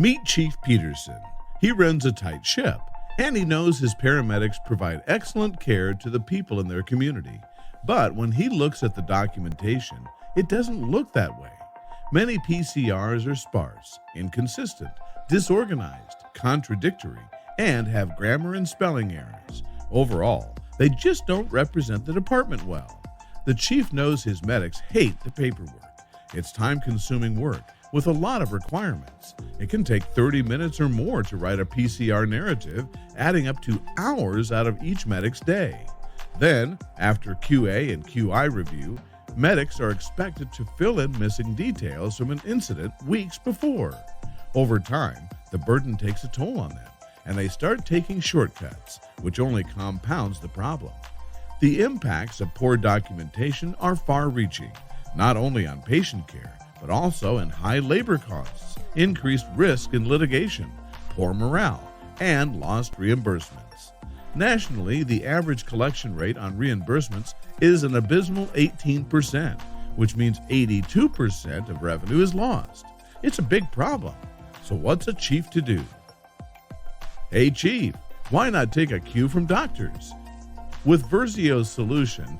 Meet Chief Peterson. He runs a tight ship, and he knows his paramedics provide excellent care to the people in their community. But when he looks at the documentation, it doesn't look that way. Many PCRs are sparse, inconsistent, disorganized, contradictory, and have grammar and spelling errors. Overall, they just don't represent the department well. The chief knows his medics hate the paperwork. It's time-consuming work with a lot of requirements. It can take 30 minutes or more to write a PCR narrative, adding up to hours out of each medic's day. Then, after QA and QI review, medics are expected to fill in missing details from an incident weeks before. Over time, the burden takes a toll on them, and they start taking shortcuts, which only compounds the problem. The impacts of poor documentation are far-reaching, not only on patient care, but also in high labor costs, increased risk in litigation, poor morale, and lost reimbursements. Nationally, the average collection rate on reimbursements is an abysmal 18%, which means 82% of revenue is lost. It's a big problem. So what's a chief to do? Hey chief, why not take a cue from doctors? With Versio's solution,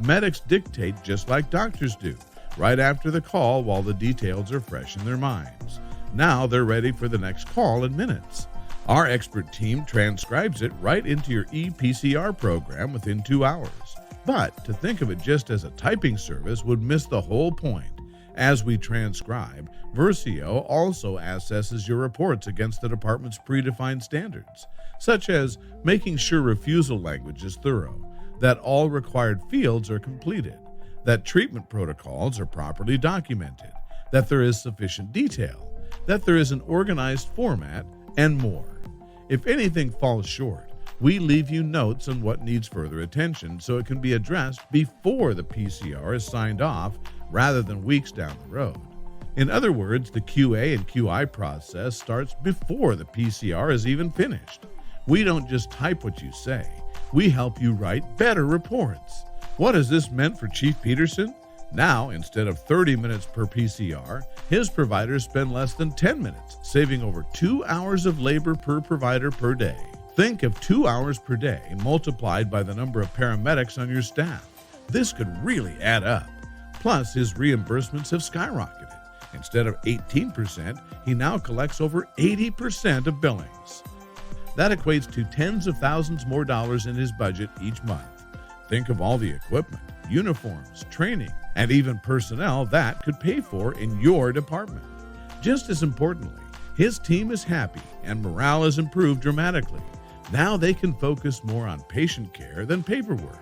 medics dictate just like doctors do, right after the call while the details are fresh in their minds. Now they're ready for the next call in minutes. Our expert team transcribes it right into your ePCR program within 2 hours. But to think of it just as a typing service would miss the whole point. As we transcribe, Versio also assesses your reports against the department's predefined standards, such as making sure refusal language is thorough, that all required fields are completed, that treatment protocols are properly documented, that there is sufficient detail, that there is an organized format, and more. If anything falls short, we leave you notes on what needs further attention so it can be addressed before the PCR is signed off rather than weeks down the road. In other words, the QA and QI process starts before the PCR is even finished. We don't just type what you say, we help you write better reports. What has this meant for Chief Peterson? Now, instead of 30 minutes per PCR, his providers spend less than 10 minutes, saving over 2 hours of labor per provider per day. Think of 2 hours per day multiplied by the number of paramedics on your staff. This could really add up. Plus, his reimbursements have skyrocketed. Instead of 18%, he now collects over 80% of billings. That equates to tens of thousands more dollars in his budget each month. Think of all the equipment, uniforms, training, and even personnel that could pay for in your department. Just as importantly, his team is happy and morale has improved dramatically. Now they can focus more on patient care than paperwork.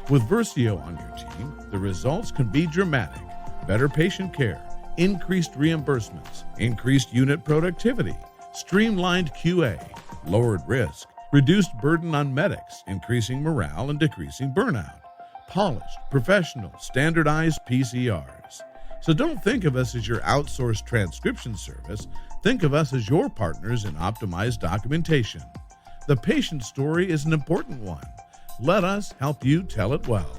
With Versio on your team, the results can be dramatic. Better patient care, increased reimbursements, increased unit productivity, streamlined QA, lowered risk, reduced burden on medics, increasing morale and decreasing burnout, polished, professional, standardized PCRs. So don't think of us as your outsourced transcription service. Think of us as your partners in optimized documentation. The patient story is an important one. Let us help you tell it well.